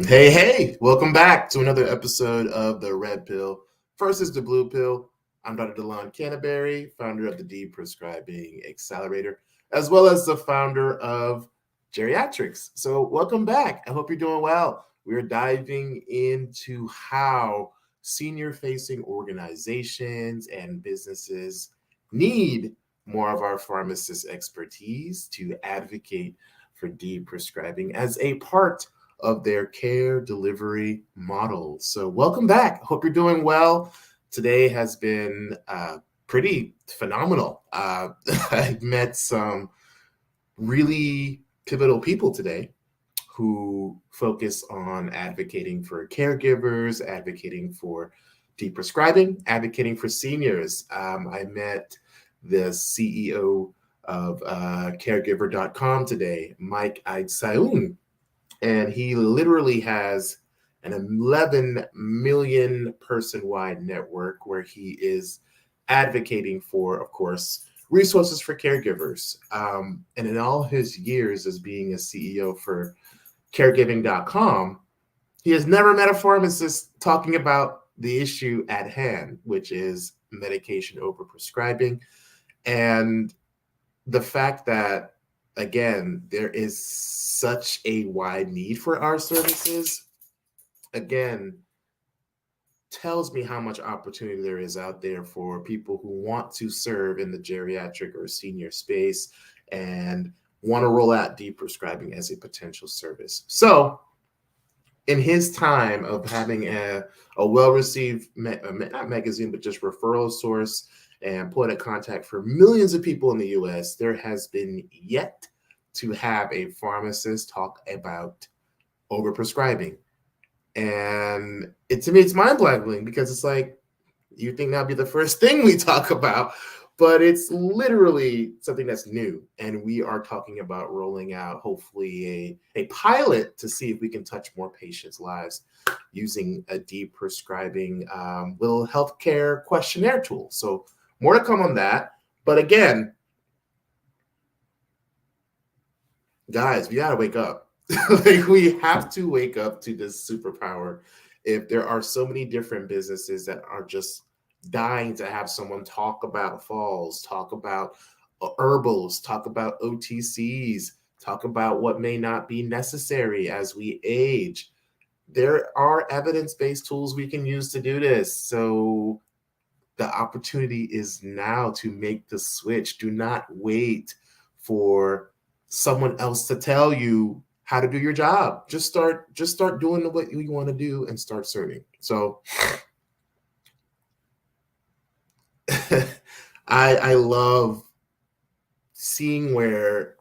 Hey, welcome back to another episode of The Red Pill versus the Blue Pill. I'm Dr. DeLon Canterbury, founder of the Deprescribing Accelerator, as well as the founder of GeriatRx. So, welcome back. I hope you're doing well. We're diving into how senior facing organizations and businesses need more of our pharmacist expertise to advocate for deprescribing as a part of their care delivery model. So, welcome back. Hope you're doing well. Today has been pretty phenomenal. I've met some really pivotal people today who focus on advocating for caregivers, advocating for deprescribing, advocating for seniors. I met the CEO of caregiver.com today, Mike Aidsaoun, and he literally has an 11 million person wide network where he is advocating for, of course, resources for caregivers. And in all his years as being a CEO for caregiving.com, he has never met a pharmacist talking about the issue at hand, which is medication overprescribing. And the fact that, again, there is such a wide need for our services, again, tells me how much opportunity there is out there for people who want to serve in the geriatric or senior space and want to roll out deprescribing as a potential service. So, in his time of having a well-received, not magazine, but just referral source and point of contact for millions of people in the US, there has been yet to have a pharmacist talk about overprescribing. And to me, it's mind-boggling because it's like, you think that'd be the first thing we talk about, but it's literally something that's new. And we are talking about rolling out, hopefully, a pilot to see if we can touch more patients' lives using a deprescribing little healthcare questionnaire tool. So more to come on that. But again, guys, we gotta wake up. Like, we have to wake up to this superpower. If there are so many different businesses that are just dying to have someone talk about falls, talk about herbals, talk about OTCs, talk about what may not be necessary as we age, there are evidence-based tools we can use to do this. So the opportunity is now to make the switch. Do not wait for someone else to tell you how to do your job. Just start doing what you want to do and start serving. So I love seeing where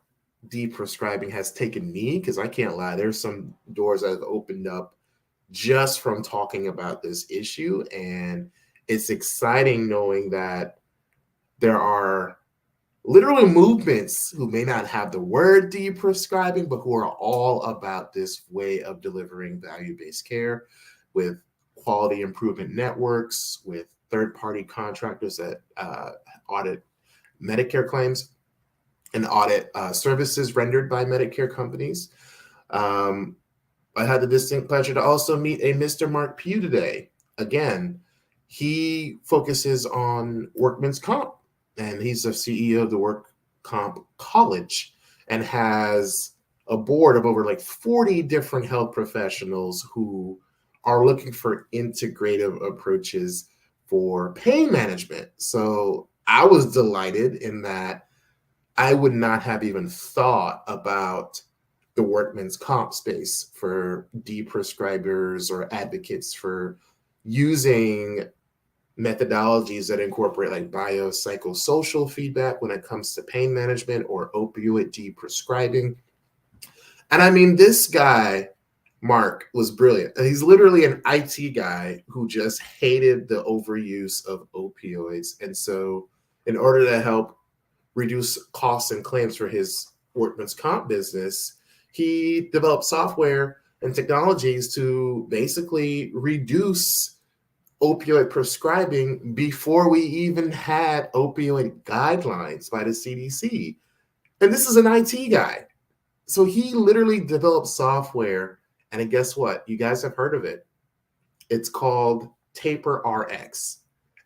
deprescribing has taken me, because I can't lie, there's some doors that have opened up just from talking about this issue. And it's exciting knowing that there are literally movements who may not have the word deprescribing, but who are all about this way of delivering value-based care with quality improvement networks, with third-party contractors that audit Medicare claims and audit services rendered by Medicare companies. I had the distinct pleasure to also meet a Mr. Mark Pugh today. Again, he focuses on workman's comp, and he's the CEO of the Work Comp College and has a board of over like 40 different health professionals who are looking for integrative approaches for pain management. So I was delighted in that I would not have even thought about the workman's comp space for deprescribers or advocates for using methodologies that incorporate like biopsychosocial feedback when it comes to pain management or opioid deprescribing. And I mean, this guy, Mark, was brilliant. And he's literally an IT guy who just hated the overuse of opioids. And so in order to help reduce costs and claims for his workman's comp business, he developed software and technologies to basically reduce opioid prescribing before we even had opioid guidelines by the CDC. And this is an IT guy. So he literally developed software, and guess what? You guys have heard of it. It's called TaperRx.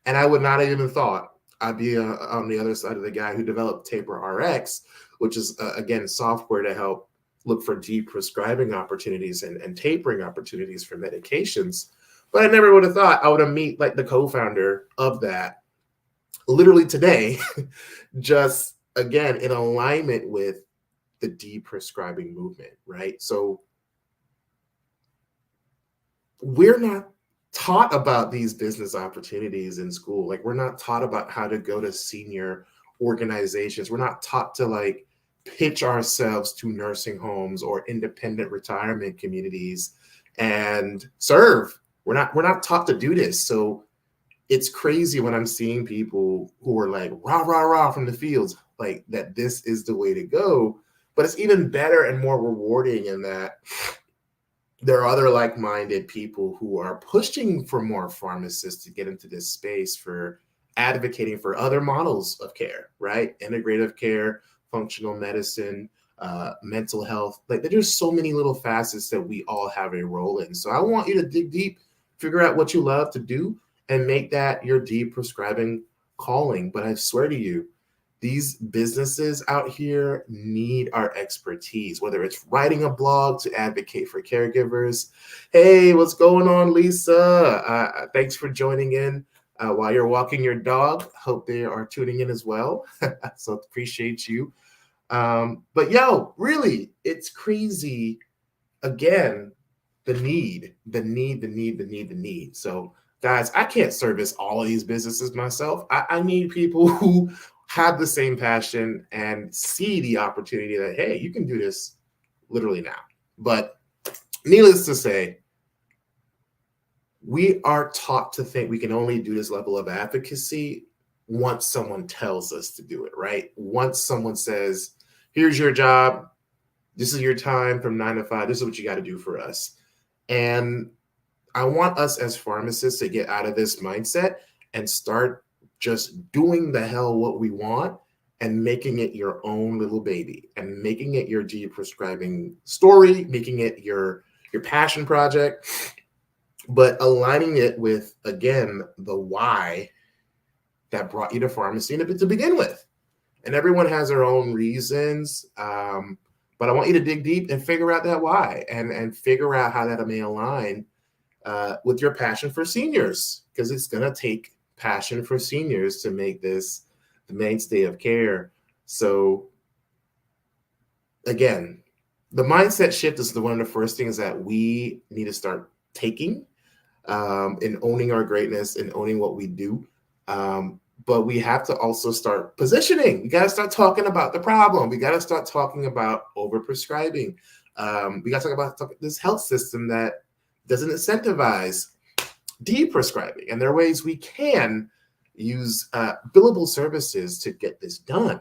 And I would not have even thought I'd be on the other side of the guy who developed TaperRx, which is, again, software to help look for deprescribing opportunities and tapering opportunities for medications. But I never would have thought I would have meet like the co-founder of that literally today, just again, in alignment with the deprescribing movement, right? So we're not taught about these business opportunities in school. Like, we're not taught about how to go to senior organizations. We're not taught to like pitch ourselves to nursing homes or independent retirement communities and serve. We're not taught to do this. So it's crazy when I'm seeing people who are like rah rah rah from the fields, like that this is the way to go. But it's even better and more rewarding in that there are other like-minded people who are pushing for more pharmacists to get into this space, for advocating for other models of care, right? Integrative care, functional medicine, mental health. Like, there's so many little facets that we all have a role in. So I want you to dig deep, figure out what you love to do, and make that your deprescribing calling. But I swear to you, these businesses out here need our expertise, whether it's writing a blog to advocate for caregivers. Hey, what's going on, Lisa? Thanks for joining in while you're walking your dog. Hope they are tuning in as well. So appreciate you. But yo, really, it's crazy. Again, the need. So guys, I can't service all of these businesses myself. I need people who have the same passion and see the opportunity that, hey, you can do this literally now. But needless to say, we are taught to think we can only do this level of advocacy once someone tells us to do it, right? Once someone says, here's your job, this is your time from 9 to 5, this is what you got to do for us. And I want us as pharmacists to get out of this mindset and start just doing the hell what we want and making it your own little baby and making it your deprescribing story, making it your passion project, but aligning it with, again, the why that brought you to pharmacy to begin with. And everyone has their own reasons, but I want you to dig deep and figure out that why and figure out how that may align with your passion for seniors, because it's going to take passion for seniors to make this the mainstay of care. So again, the mindset shift is one of the first things that we need to start taking in owning our greatness and owning what we do. But we have to also start positioning. We got to start talking about the problem. We got to start talking about overprescribing. We got to talk about this health system that doesn't incentivize deprescribing. And there are ways we can use billable services to get this done.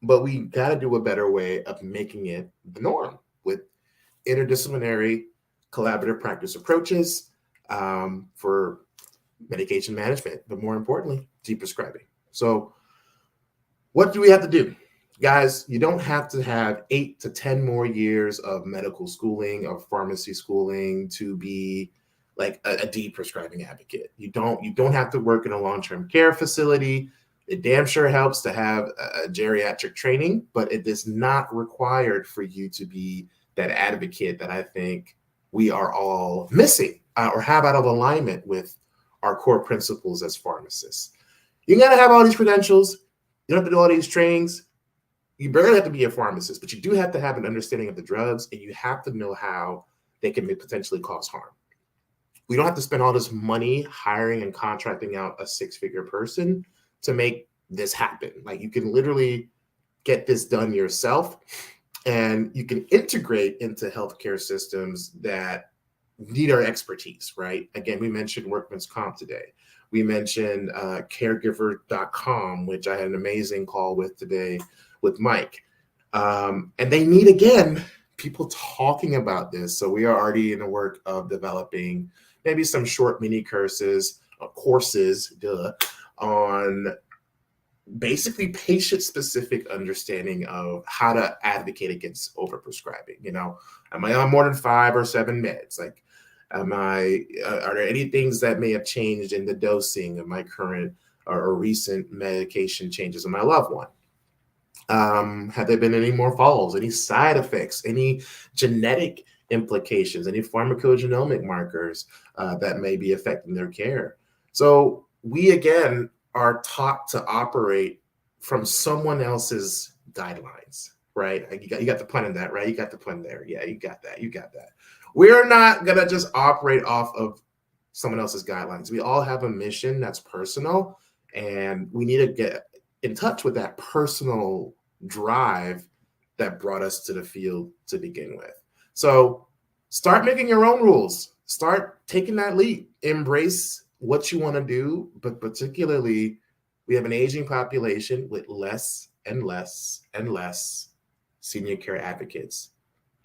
But we got to do a better way of making it the norm with interdisciplinary collaborative practice approaches for medication management, but more importantly, deprescribing. So what do we have to do? Guys, you don't have to have 8 to 10 more years of medical schooling or pharmacy schooling to be like a deprescribing advocate. You don't have to work in a long-term care facility. It damn sure helps to have a geriatric training, but it is not required for you to be that advocate that I think we are all missing or have out of alignment with our core principles as pharmacists. You got to have all these credentials. You don't have to do all these trainings. You barely have to be a pharmacist, but you do have to have an understanding of the drugs, and you have to know how they can potentially cause harm. We don't have to spend all this money hiring and contracting out a 6-figure person to make this happen. Like, you can literally get this done yourself, and you can integrate into healthcare systems that need our expertise, right? Again, we mentioned workman's comp today. We mentioned caregiver.com, which I had an amazing call with today with Mike. And they need, again, people talking about this. So we are already in the work of developing maybe some short mini courses on basically patient-specific understanding of how to advocate against overprescribing. Am I on more than 5 or 7 meds? Like, are there any things that may have changed in the dosing of my current or recent medication changes in my loved one? Have there been any more falls, any side effects, any genetic implications, any pharmacogenomic markers that may be affecting their care? So we, again, are taught to operate from someone else's guidelines, right? You got the pun in that, right? You got the pun there. Yeah, you got that. We're not going to just operate off of someone else's guidelines. We all have a mission that's personal, and we need to get in touch with that personal drive that brought us to the field to begin with. So start making your own rules. Start taking that leap. Embrace what you want to do, but particularly, we have an aging population with less and less and less senior care advocates.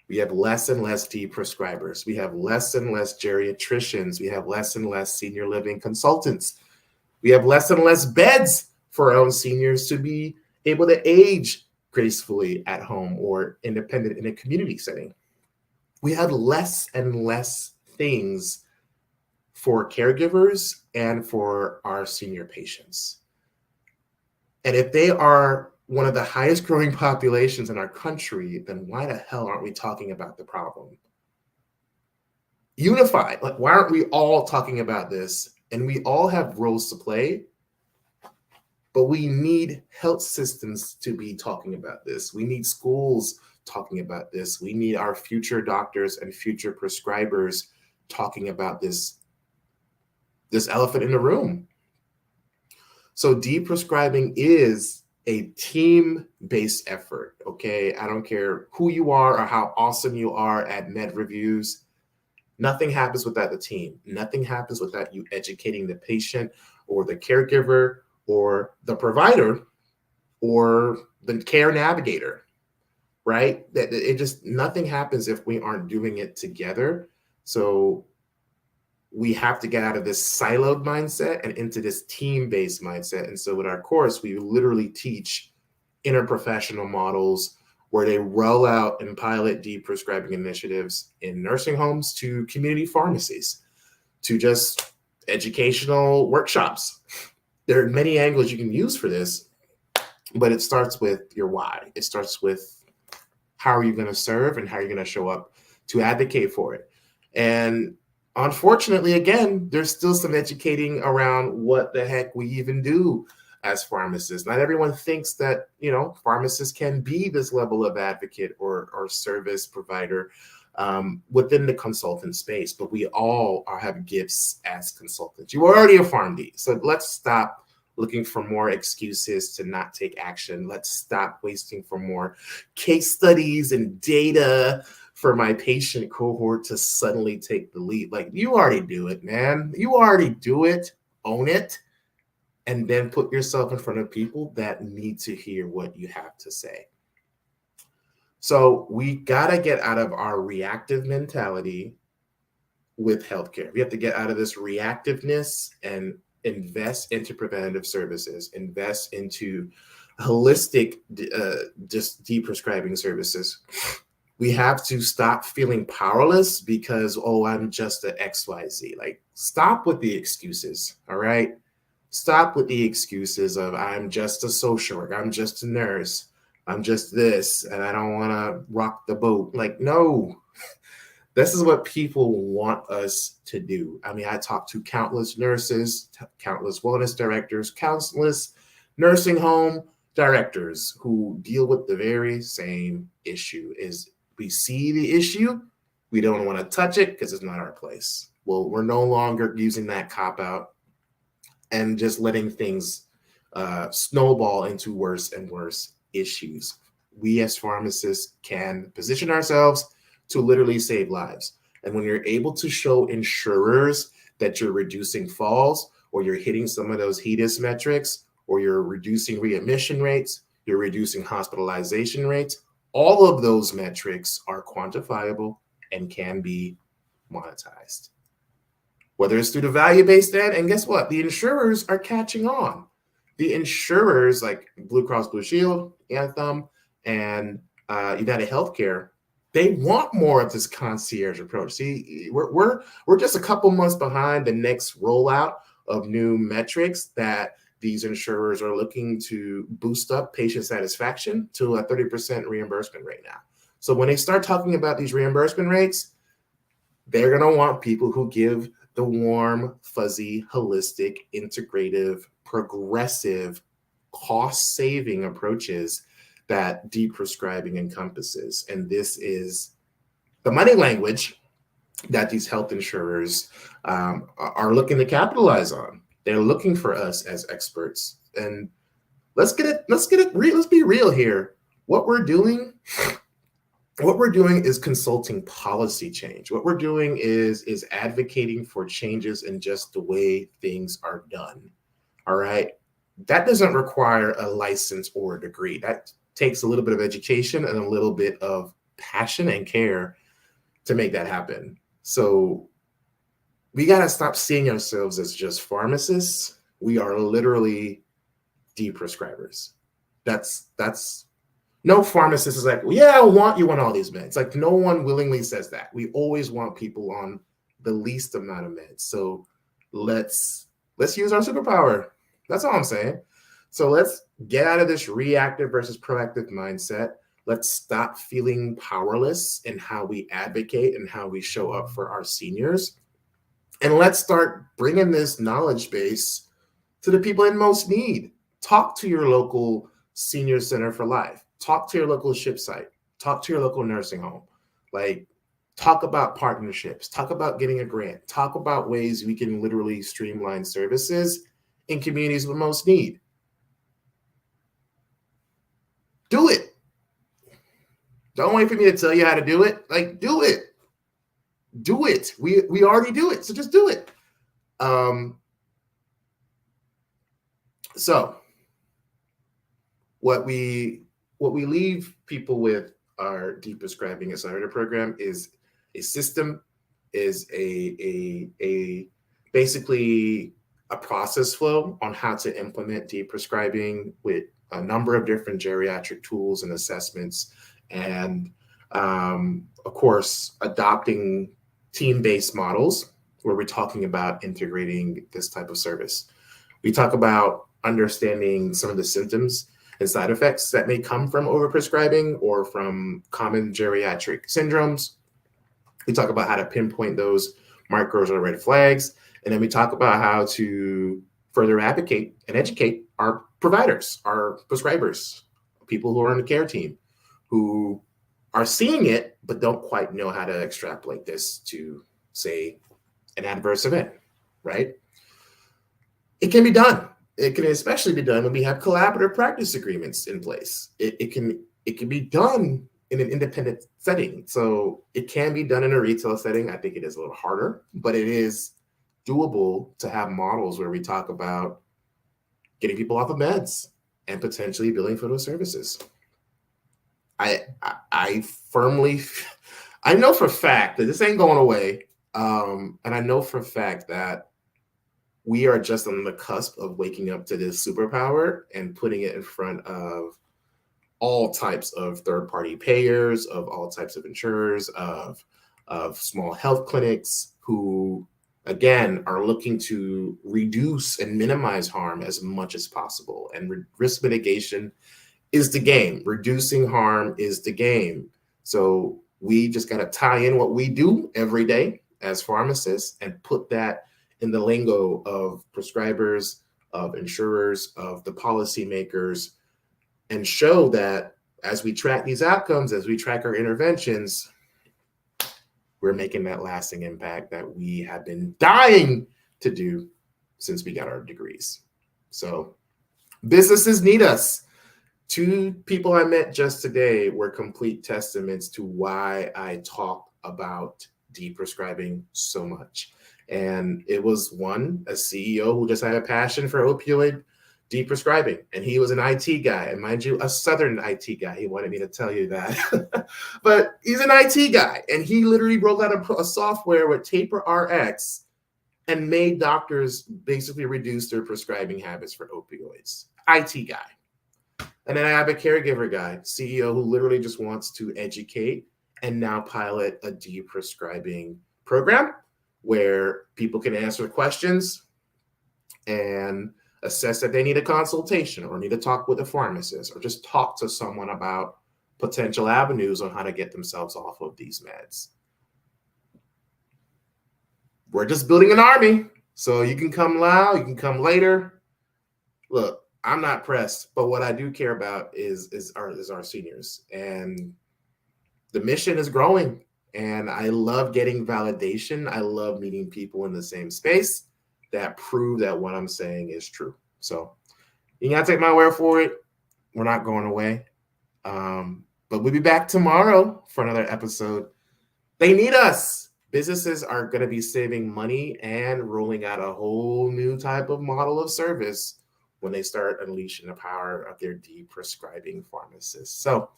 We have less and less deprescribers. We have less and less geriatricians. We have less and less senior living consultants. We have less and less beds for our own seniors to be able to age gracefully at home or independent in a community setting. We have less and less things for caregivers and for our senior patients. And if they are one of the highest growing populations in our country, then why the hell aren't we talking about the problem? Unified, like, why aren't we all talking about this? And we all have roles to play, but we need health systems to be talking about this. We need schools talking about this. We need our future doctors and future prescribers talking about this elephant in the room. So deprescribing is a team-based effort, okay? I don't care who you are or how awesome you are at med reviews. Nothing happens without the team. Nothing happens without you educating the patient or the caregiver or the provider or the care navigator, right? Nothing happens if we aren't doing it together. So we have to get out of this siloed mindset and into this team-based mindset. And so with our course, we literally teach interprofessional models where they roll out and pilot deprescribing initiatives in nursing homes to community pharmacies to just educational workshops. There are many angles you can use for this, but it starts with your why. It starts with how are you going to serve and how you're going to show up to advocate for it. And unfortunately, again, there's still some educating around what the heck we even do as pharmacists. Not everyone thinks that, pharmacists can be this level of advocate or service provider within the consultant space, but we all have gifts as consultants. You are already a PharmD, so let's stop looking for more excuses to not take action. Let's stop wasting for more case studies and data for my patient cohort to suddenly take the lead. Like, you already do it, man. You already do it, own it, and then put yourself in front of people that need to hear what you have to say. So we gotta get out of our reactive mentality with healthcare. We have to get out of this reactiveness and invest into preventative services, invest into holistic just deprescribing services. We have to stop feeling powerless because, I'm just an XYZ. Like, stop with the excuses, all right? Stop with the excuses of I'm just a social worker, I'm just a nurse, I'm just this, and I don't want to rock the boat. Like, no, this is what people want us to do. I mean, I talk to countless nurses, countless wellness directors, countless nursing home directors who deal with the very same issue. Is we see the issue, we don't want to touch it because it's not our place. Well, we're no longer using that cop-out and just letting things snowball into worse and worse issues. We as pharmacists can position ourselves to literally save lives. And when you're able to show insurers that you're reducing falls, or you're hitting some of those HEDIS metrics, or you're reducing readmission rates, you're reducing hospitalization rates, all of those metrics are quantifiable and can be monetized. Whether it's through the value-based end, and guess what? The insurers are catching on. The insurers like Blue Cross Blue Shield, Anthem, and United Healthcare, they want more of this concierge approach. See, we're just a couple months behind the next rollout of new metrics that these insurers are looking to boost up patient satisfaction to a 30% reimbursement rate now. So when they start talking about these reimbursement rates, they're going to want people who give the warm, fuzzy, holistic, integrative, progressive, cost-saving approaches that deprescribing encompasses. And this is the money language that these health insurers are looking to capitalize on. They're looking for us as experts. And let's be real here. What we're doing is consulting policy change. What we're doing is advocating for changes in just the way things are done. All right. That doesn't require a license or a degree. That takes a little bit of education and a little bit of passion and care to make that happen. So we got to stop seeing ourselves as just pharmacists. We are literally deprescribers. That's no pharmacist is like, well, yeah, I want you on all these meds. Like no one willingly says that. We always want people on the least amount of meds. So let's use our superpower. That's all I'm saying. So let's get out of this reactive versus proactive mindset. Let's stop feeling powerless in how we advocate and how we show up for our seniors. And let's start bringing this knowledge base to the people in most need. Talk to your local senior center for life. Talk to your local SHIP site. Talk to your local nursing home. Like, talk about partnerships. Talk about getting a grant. Talk about ways we can literally streamline services in communities with most need. Do it. Don't wait for me to tell you how to do it. Like, do it. Do it. We already do it. So just do it. So what we leave people with our Deprescribing Accelerator program is a system, is a basically a process flow on how to implement deprescribing with a number of different geriatric tools and assessments, and of course, adopting team-based models where we're talking about integrating this type of service. We talk about understanding some of the symptoms and side effects that may come from overprescribing or from common geriatric syndromes. We talk about how to pinpoint those markers or red flags. And then we talk about how to further advocate and educate our providers, our prescribers, people who are on the care team, who are seeing it, but don't quite know how to extrapolate this to, say, an adverse event, right? It can be done. It can especially be done when we have collaborative practice agreements in place. It can be done in an independent setting. So it can be done in a retail setting. I think it is a little harder, but it is doable to have models where we talk about getting people off of meds and potentially billing for those services. I firmly, I know for a fact that this ain't going away. And I know for a fact that we are just on the cusp of waking up to this superpower and putting it in front of all types of third-party payers, of all types of insurers, of small health clinics who, again, are looking to reduce and minimize harm as much as possible. And risk mitigation is the game. Reducing harm is the game. So we just got to tie in what we do every day as pharmacists and put that in the lingo of prescribers, of insurers, of the policymakers, and show that as we track these outcomes, as we track our interventions, we're making that lasting impact that we have been dying to do since we got our degrees. So businesses need us. 2 people I met just today were complete testaments to why I talk about deprescribing so much. And it was one, a CEO who just had a passion for opioid deprescribing. And he was an IT guy. And mind you, a Southern IT guy. He wanted me to tell you that. But he's an IT guy. And he literally rolled out a software with GeriatRx and made doctors basically reduce their prescribing habits for opioids. IT guy. And then I have a caregiver guy, CEO, who literally just wants to educate and now pilot a deprescribing program where people can answer questions and assess that they need a consultation or need to talk with a pharmacist or just talk to someone about potential avenues on how to get themselves off of these meds. We're just building an army. So you can come now, you can come later. Look, I'm not pressed, but what I do care about is our seniors. And the mission is growing. And I love getting validation. I love meeting people in the same space that prove that what I'm saying is true. So you gotta take my word for it. We're not going away. But we'll be back tomorrow for another episode. They need us. Businesses are going to be saving money and rolling out a whole new type of model of service when they start unleashing the power of their deprescribing pharmacists. So,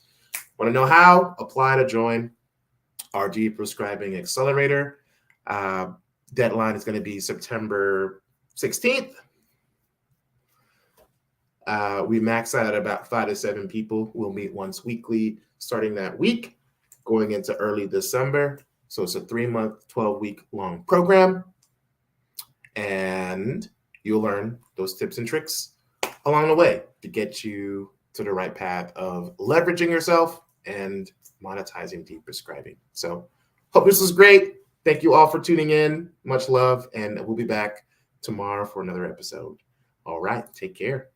want to know how? Apply to join our Deprescribing Accelerator. Deadline is going to be September 16th. We max out at about 5 to 7 people. We'll meet once weekly starting that week, going into early December. So it's a 3-month, 12-week long program. And you'll learn those tips and tricks along the way to get you to the right path of leveraging yourself and monetizing deprescribing. So hope this was great. Thank you all for tuning in. Much love. And we'll be back tomorrow for another episode. All right. Take care.